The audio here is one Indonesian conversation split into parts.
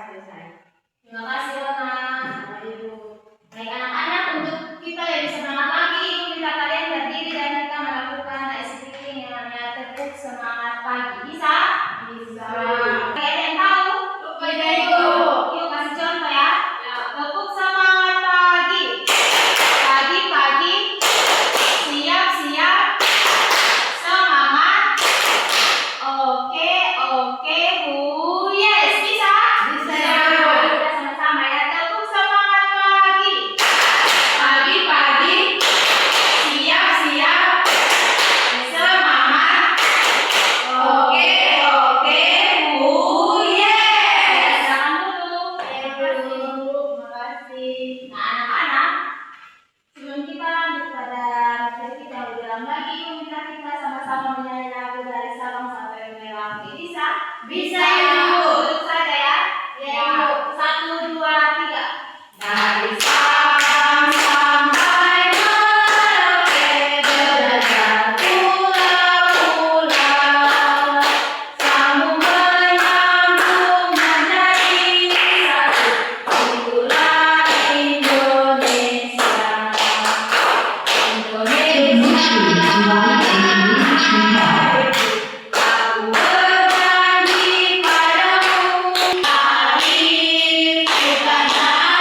selesai. Terima kasih Rona sama Ibu. Baik anak-anak, untuk kita lebih semangat lagi, Ibu minta kalian berdiri dan kita melakukan activity yang namanya tepuk semangat pagi. Bisa? Bisa. Kalian yang tahu? Bisa Ibu. Yuk kasih contoh ya. Tepuk semangat pagi. Pagi-pagi. Siap-siap. Semangat. Oke, Bu. Yes, bisa? Bisa. Kita sama-sama ya. Tepuk semangat pagi. Pagi-pagi. Siap-siap. Semangat. Oke, Bu. Yes. Silakan dulu. Terima kasih. Nah, anak-anak, sebelum kita lanjut pada materi kita lebih dalam lagi, minta kita sama-sama menyanyi lagu dari Sabang sampai Merauke. Bisa? Bisa, Ibu. Duduk saja ya. Ya, Ibu. 1, 2, 3. Dari Sabang sampai Merauke, belajar pulau-pulau, sambung menyambung menjadi satu, itulah Indonesia. Aku berjanji padamu,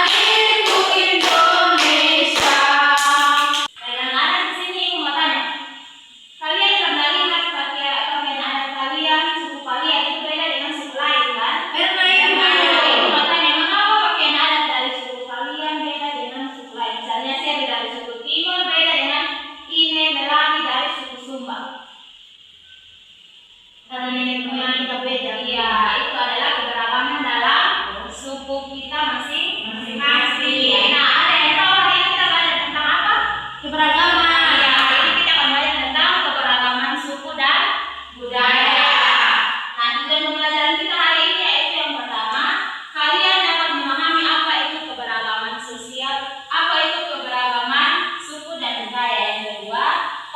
airku Indonesia. Anak-anak di sini aku mau tanya, kalian pernah lihat pakaian adat kalian, suku kalian itu beda dengan suku lain kan? Pernah. Aku mau tanya, mengapa pakaian adat dari suku kalian beda dengan suku lain? Misalnya saya dari suku Timur beda dengan Ine Melani dari suku Sumba. Karena nenek moyang kita beda. Iya, itu adalah keberagaman dalam suku kita masing-masing. Nah, ada yang tahu hari ini kita belajar tentang apa? Keberagaman. Ya, hari ini kita akan belajar tentang keberagaman suku dan budaya. Nah, tujuan pembelajaran kita hari ini yaitu yang pertama, kalian dapat memahami apa itu keberagaman sosial, apa itu keberagaman suku dan budaya. Yang kedua,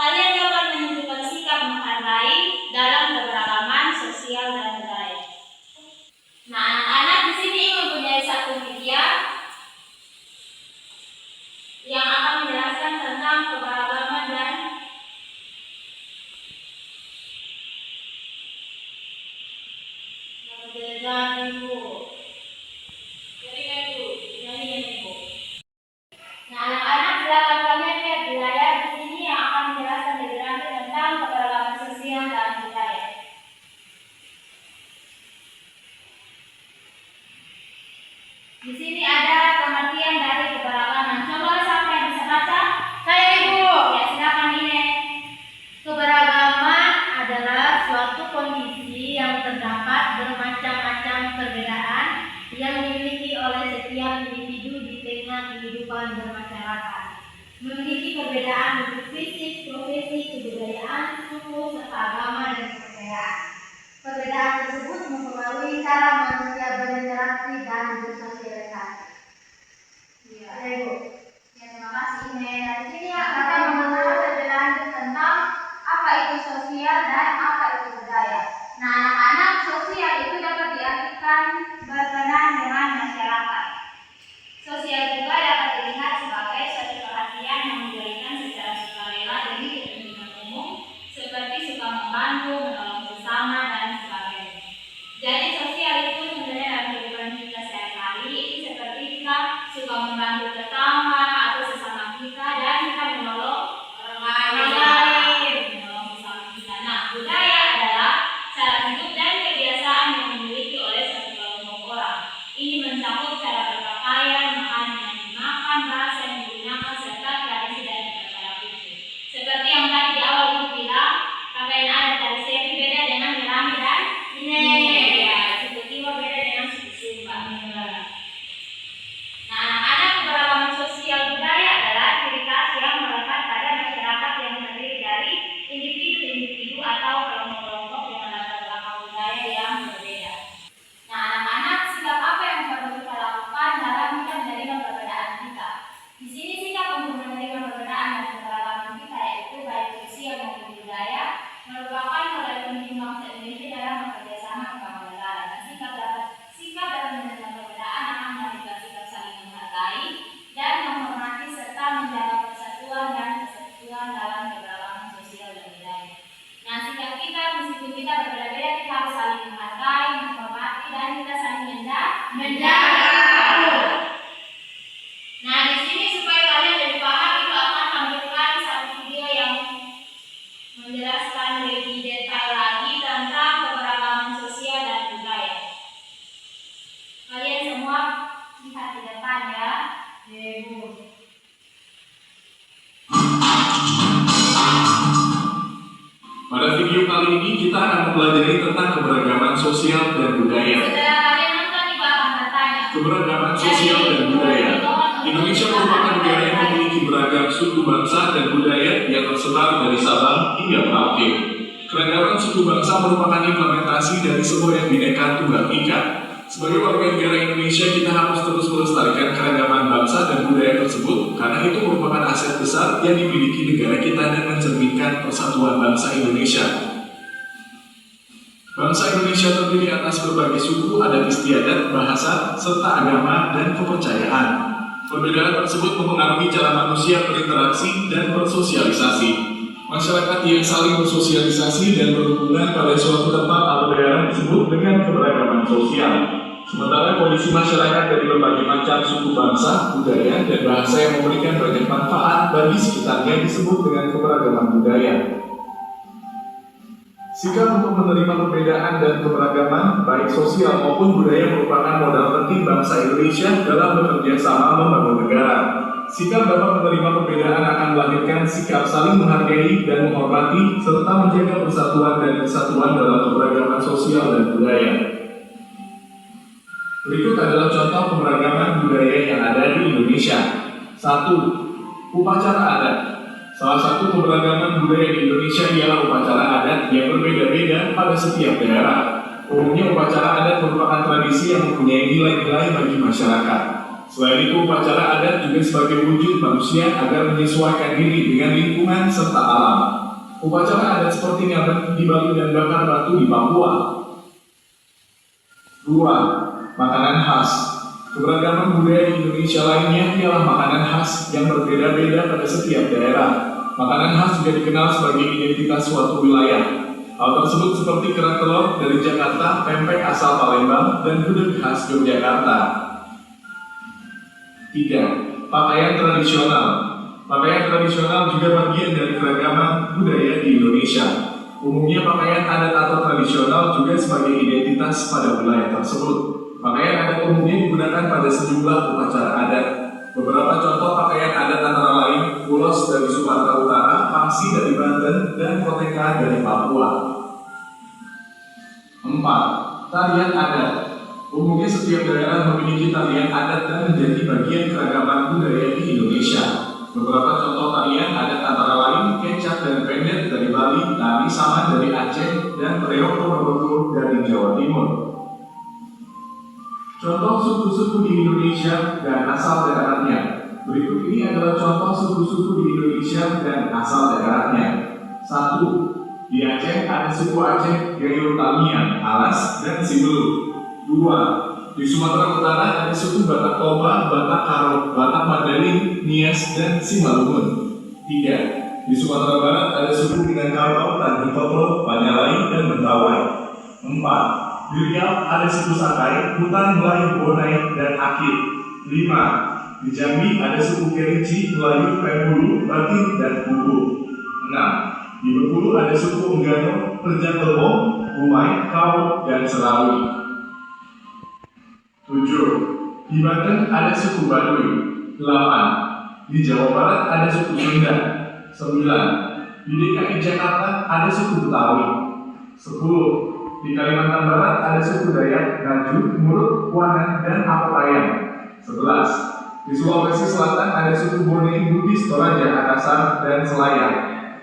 kalian dapat menunjukkan sikap menghargai dalam keberagaman sosial dan budaya. Nah, anak-anak di sini mempunyai satu media yang akan menjelaskan tentang keberagaman dan Ibu. Nah, anak-anak silakan kalian lihat di layar di sini yang akan menjelaskan lebih lanjut tentang keberagaman sosial dan budaya. Di sini ada pengertian dari keberagaman. Coba siapa yang bisa baca? Saya, Ibu. Ya, silakan Ine. Keberagaman adalah suatu kondisi yang terdapat bermacam-macam perbedaan yang dimiliki oleh setiap individu di tengah kehidupan bermasyarakat. Memiliki perbedaan bentuk fisik, profesi, kebudayaan, suku, serta agama dan kepercayaan. Perbedaan tersebut mempengaruhi cara manusia berinteraksi dan bersosialisasi. Iya. Ibu. Ya, terima kasih Ine. Dari sini akan membahas lebih lanjut tentang apa itu sosial dan apa itu budaya. Nah, anak-anak, sosial itu dapat diartikan berkenan dengan masyarakat. Sosial juga dapat dilihat sebagai suatu perhatian yang diberikan secara sukarela demi kepentingan umum, seperti suka membantu, menolong sesama, dan sebagainya. Jadi sosial itu sebenarnya dalam kehidupan kita sehari-hari itu seperti kita suka membantu tetangga atau sesama kita dan kita menolong orang lain, menolong sesama kita. Nah, budaya adalah cara hidup dan kebiasaan yang dimiliki oleh suatu kelompok orang. Ini mencakup cara berpakaian, makanan yang dimakan, bahasa yang digunakan, serta tradisi dan upacara khusus. Seperti yang tadi di awal Ibu bilang, pakaian adat dari Sevi beda dengan Melani dan Ine. Ya, suku Timur beda dengan suku Sumba. Nah, anak-anak, keberagaman sosial budaya adalah ciri khas yang melekat pada masyarakat yang terdiri dari individu-individu atau kelompok-kelompok dengan latar belakang budaya yang berbeda. Nah, anak-anak, sikap apa yang perlu kita lakukan video kali ini kita akan mempelajari tentang keberagaman sosial dan budaya. Saudara kalian nonton di bawah katanya. Keberagaman sosial dan budaya. Indonesia merupakan negara yang memiliki beragam suku bangsa dan budaya yang tersebar dari Sabang hingga Merauke. Keragaman suku bangsa merupakan implementasi dari sebuah Bhinneka Tunggal Ika. Sebagai warga negara Indonesia, kita harus terus melestarikan keragaman bangsa dan budaya tersebut karena itu merupakan aset besar yang dimiliki negara kita dan mencerminkan persatuan bangsa Indonesia. Bangsa Indonesia terdiri atas berbagai suku, adat istiadat, bahasa, serta agama dan kepercayaan. Perbedaan tersebut mempengaruhi cara manusia berinteraksi dan bersosialisasi. Masyarakat yang saling bersosialisasi dan berhubungan pada suatu tempat atau daerah disebut dengan keberagaman sosial. Sementara kondisi masyarakat dari berbagai macam suku bangsa, budaya, dan bahasa yang memberikan banyak manfaat bagi sekitarnya disebut dengan keberagaman budaya. Sikap untuk menerima perbedaan dan keberagaman, baik sosial maupun budaya merupakan modal penting bangsa Indonesia dalam bekerja sama membangun negara. Sikap dapat menerima perbedaan akan melahirkan sikap saling menghargai dan menghormati, serta menjaga persatuan dan kesatuan dalam keberagaman sosial dan budaya. Berikut adalah contoh keberagaman budaya yang ada di Indonesia. 1. Upacara adat. Salah satu keberagaman budaya di Indonesia ialah upacara adat yang berbeda-beda pada setiap daerah. Umumnya upacara adat merupakan tradisi yang mempunyai nilai-nilai bagi masyarakat. Selain itu, upacara adat juga sebagai wujud manusia agar menyesuaikan diri dengan lingkungan serta alam. Upacara adat seperti ngaben di Bali dan bakar batu di Papua. 2. Makanan khas. Keberagaman budaya di Indonesia lainnya ialah makanan khas yang berbeda-beda pada setiap daerah. Makanan khas juga dikenal sebagai identitas suatu wilayah. Hal tersebut seperti kerak telur dari Jakarta, pempek asal Palembang, dan gudeg khas Yogyakarta. 3. Pakaian tradisional. Pakaian tradisional juga bagian dari keragaman budaya di Indonesia. Umumnya pakaian adat atau tradisional juga sebagai identitas pada wilayah tersebut. Pakaian adat umumnya digunakan pada sejumlah upacara adat. Beberapa contoh pakaian adat antara lain ulos dari Sumatera Utara, pangsi dari Banten, dan koteka dari Papua. 4. Tarian adat. Umumnya setiap daerah memiliki tarian adat dan menjadi bagian keragaman budaya di Indonesia. Beberapa contoh tarian adat antara lain kecak dan pendet dari Bali, tari saman dari Aceh, dan reok Ponorogo dari Jawa Timur. Contoh suku-suku di Indonesia dan asal daerahnya. Berikut ini adalah contoh suku-suku di Indonesia dan asal daerahnya. 1. Di Aceh ada suku Aceh, Gayo Tamiang, Alas, dan Sibelu. 2. Di Sumatera Utara ada suku Batak Toba, Batak Karo, Batak Mandailing, Nias, dan Simalungun. 3. Di Sumatera Barat ada suku Minangkabau, Tanjung Toplo, Banyalai, dan Mentawai. 4. Di Riau ada suku Sakai, Hutan, Melayu, Bonai, dan Akit. 5. Di Jambi ada suku Kerinci, Melayu, Pembulu, Batin, dan Buku. 6. Di Bengkulu ada suku Enggano, Perjatelo, Bumai, Kau, dan Selawi. 7. Di Banten ada suku Baduy. 8. Di Jawa Barat ada suku Sunda. 9. Di DKI Jakarta ada suku Betawi. 10. Di Kalimantan Barat ada suku Dayak, Ngaju, Murut, Wanan, dan Apotayang. 11. Di Sulawesi Selatan ada suku Bone, Bugis, Toraja, Makassar, dan Selayar.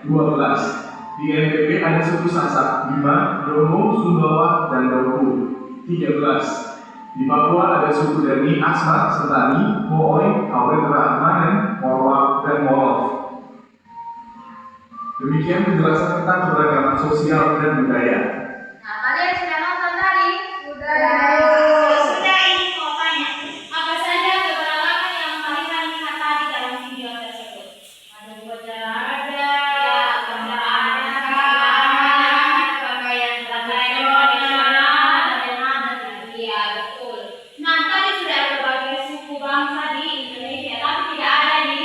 12. Di NTB ada suku Sasak, Bima, Domo, Sumbawa, dan Doku. 13. Di Papua ada suku Dani, Asmat, Sentani, Mooi, Kawen, Rahmanen, Morwak, dan Molof. Demikian penjelasan tentang keberagaman sosial dan budaya. Nah, kalian sudah nonton tadi? Sudah. Sudah, ini mau tanya. Apa saja keberagaman yang kalian lihat tadi dalam video tersebut? Ada upacara adat, pakaian tradisional, Iya, betul. Nah, tadi sudah ada berbagai suku bangsa di Indonesia, tapi tidak ada di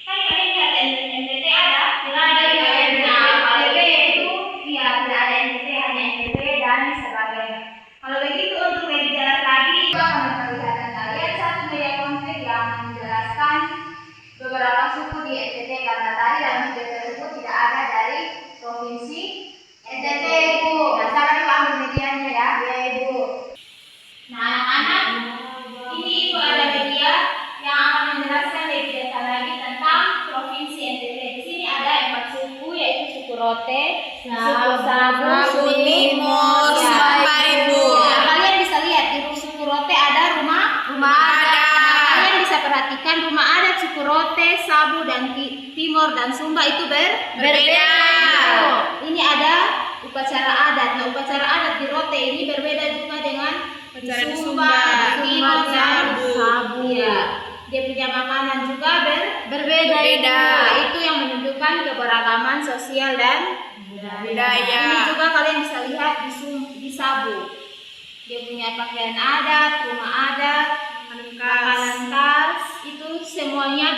kan kalian lihat NTT ada, tidak ada di NTT itu, iya tidak ada NTT, hanya NTT dan sebagainya. Kalau begitu Rote, suku Sabu, Sabu, Timur, ya. sampai Ibu. Nah, kalian bisa lihat di suku Rote ada rumah adat. Nah, kalian bisa perhatikan rumah adat suku Rote, Sabu dan Timur dan Sumba itu Berbeda. Ini ada upacara adat. Nah, upacara adat di Rote ini berbeda juga dengan Upacara di Sumba, Sumba, di Timur dan Sabu. Iya. Dia punya makanan juga berbeda. Berbeda. Nah, itu yang menunjukkan keberagaman sosial dan Budaya. Ini juga kalian bisa lihat di Sabu. Dia punya pakaian adat, rumah adat, makanan khas, itu semuanya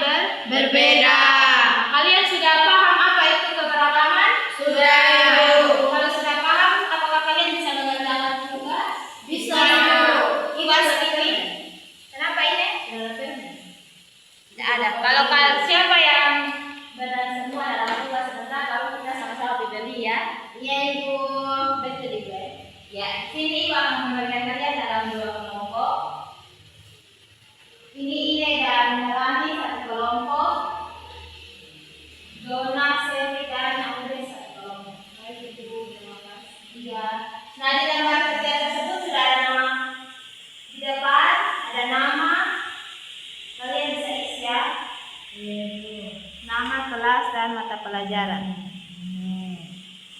Berbeda. Kalian sudah paham apa itu keberagaman? Sudah, Ibu. Kalau sudah paham, apakah kalian bisa mengerjakan juga? Bisa, Ibu. Ibu ini. Kenapa ini? Tidak ada. Kalau siapa yang benar semua dalam tugas sebentar, lalu kita sama-sama berdiri ya. Iya Ibu. Betul Ibu. Ya, sini Ibu akan membagikan kalian dalam 2 kelompok. Ini Ine dan Melani satu kelompok. Dona, Selvi dan Aude satu kelompok. Baik Ibu, terima kasih. Iya. Nah, di lembar kerja tersebut sudah ada nama di depan, ada nama. Kalian bisa isi ya. Nama kelas dan mata pelajaran.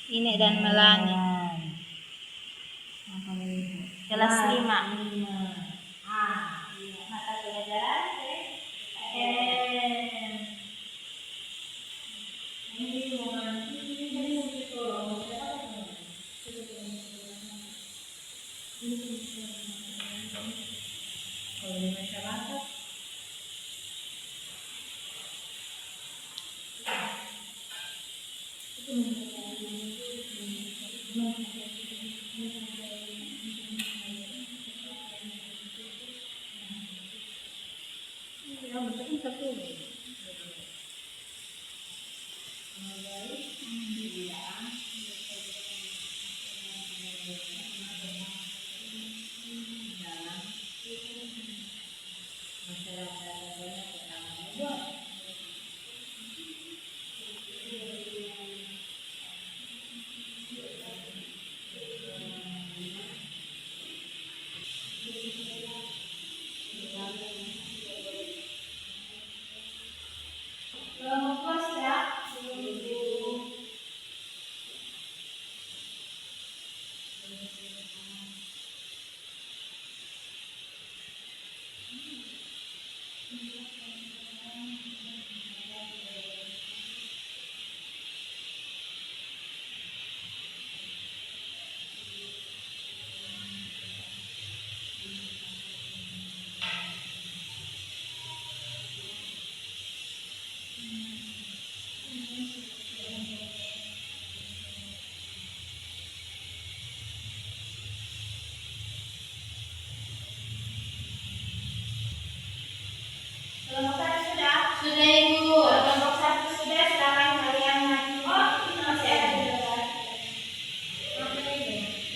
Ine dan Melani. Kelas 5. Mata pelajaran kelompok sudah. Sudah, Ibu. Kelompok 1 sudah, silakan kalian maju. Oh, ini masih ada di depan.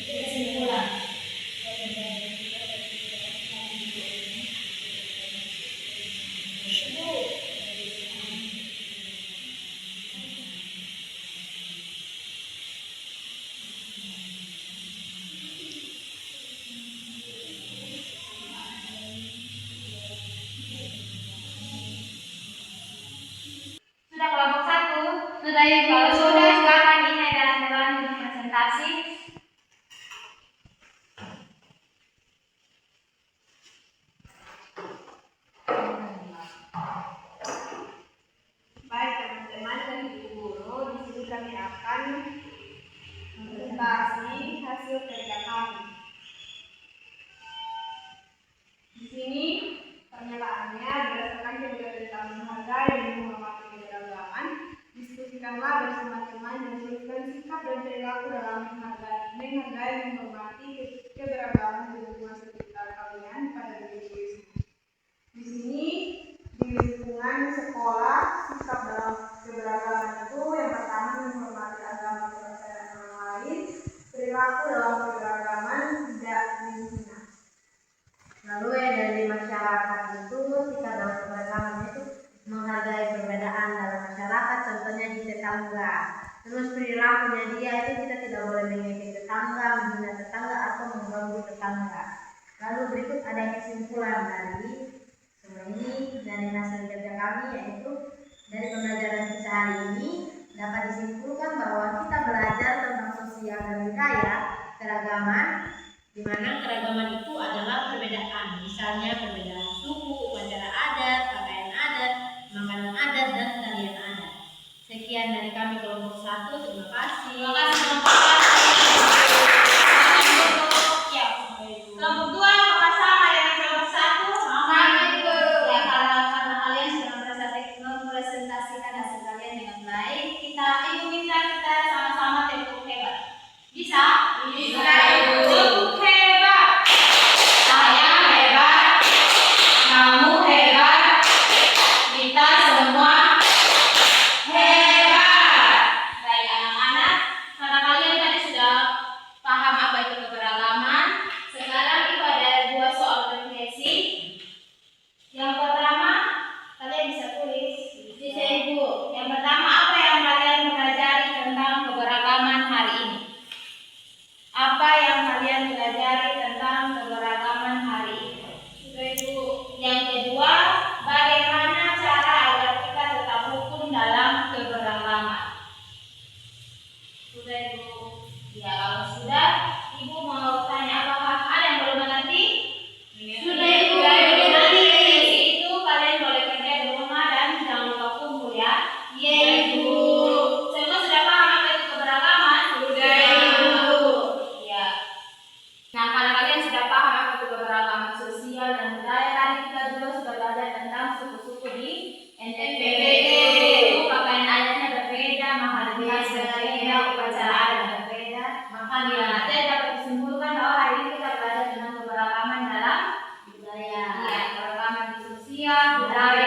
Kesimpulan. Sudah kelompok 1? Sudah, Ibu. Kalau sudah, silakan Ine dan Melani presentasi. Baik teman-teman dan ibu guru, di sini kami akan presentasi hasil kerja kami. Di sini pernyataannya berdasarkan kerja kami menghargai dan menghormati keberagaman. Diskusikanlah bersama teman dan tuliskan sikap dan perilaku dalam menghargai, menghormati keberagaman di lingkungan sekitar kalian pada diri sendiri. Di sini di lingkungan sekolah, sikap dalam keberagaman itu yang pertama menghormati agama kepercayaan orang lain, perilaku dalam keberagaman tidak menghina. Lalu ya dari masyarakat itu sikap dalam keberagaman itu menghargai perbedaan dalam masyarakat, contohnya di tetangga. Terus perilakunya dia itu kita tidak boleh mengejek tetangga, menghina tetangga atau mengganggu tetangga. Lalu berikut ada kesimpulan dari semua ini dari hasil kerja kami, yaitu dari pembelajaran kita hari ini dapat disimpulkan bahwa kita belajar tentang sosial dan budaya keragaman, di mana keragaman itu adalah perbedaan, misalnya perbedaan suku, upacara adat, pakaian adat, makanan adat, dan tarian adat. Sekian dari kami kelompok 1, terima kasih. Terima kasih kelompok 1. Ya, kelompok 2 apakah sama dengan kelompok 1? Sama, Ibu. Ya, karena kalian sudah mempresentasikan hasil kalian dengan baik, Ibu minta kita sama-sama tepuk hebat. Bisa? Bisa, Ibu. Tepuk hebat. Saya hebat. Kamu hebat. Kita semua hebat. Baik anak-anak, karena kalian tadi sudah paham apa itu keberagaman, sekarang itu ada 2 soal refleksi. Yang pertama, kalian bisa tulis. Bisa, Ibu. Yang pertama, apa yang kalian pelajari tentang keberagaman hari ini? Apa yang kalian pelajari tentang keberagaman hari ini? Sudah, Ibu. Yang kedua, bagaimana cara agar kita tetap rukun dalam keberagaman? Sudah, Ibu. Ya, kalau sudah, Ibu mau tanya apakah ada yang belum mengerti? Sudah, Ibu. Nanti sesi itu kalian boleh kerja di rumah dan jangan lupa kumpul ya. Iya, Ibu. Semua sudah paham apa itu keberagaman? Sudah, Ibu. Ya. Nah, karena kalian sudah paham apa itu keberagaman sosial dan budaya, tadi kita juga sudah belajar tentang suku-suku di NTT. Itu pakaian adatnya berbeda, makanan khas berbeda, upacara adat berbeda. Makanya saya dapat disimpulkan bahwa hari ini kita belajar tentang keberagaman dalam budaya. Iya, keberagaman di sosial, budaya,